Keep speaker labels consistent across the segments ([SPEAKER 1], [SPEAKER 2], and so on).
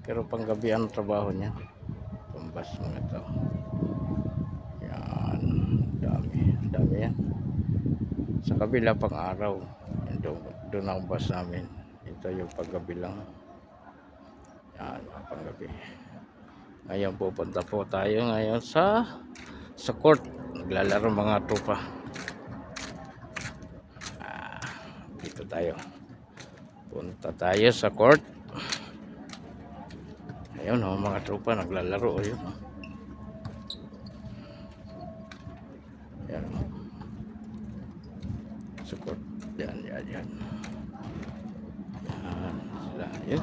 [SPEAKER 1] Pero panggabi ang trabaho niya. Tumbas mga to. Yan. Dami yan. Sa kabila pang araw. Doon ang bus namin. Ito yung paggabi lang. Yan, panggabi. Ngayon pupunta po tayo ngayon sa court. Naglalaro mga tropa. Dito tayo. Punta tayo sa court. Ayun mga tropa naglalaro. Ayun. Yan. Sa court. Yan. Yan sila. Ayun.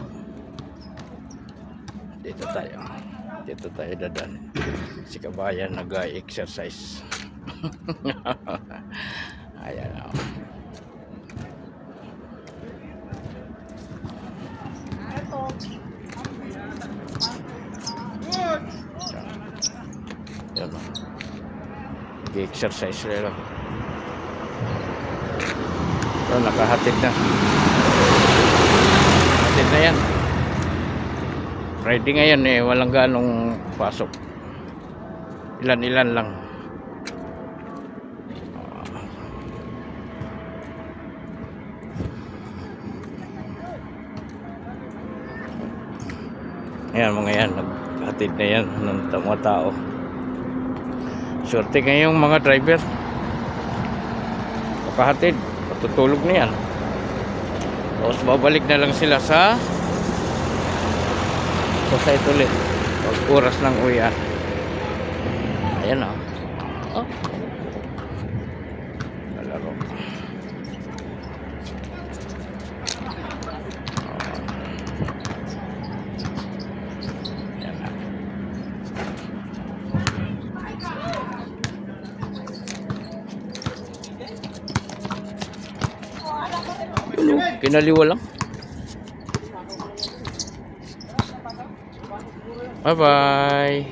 [SPEAKER 1] Dito tayo dadan. Si kabayan nag-exercise. Ayan o. Yan o. Nag-exercise sila. So, nakahatid na. Hatid na yan. Friday ngayon walang ganong pasok. Ilan lang. Ayan mga yan, naghatid na yan ng mga tao. Swerte ngayong mga driver. Makahatid, patutulog na yan. Tapos babalik na lang sila sa site ulit. Pag oras ng uwian. Ayan o. Nalaro. Ayan na. Kinaliwa lang. Bye bye.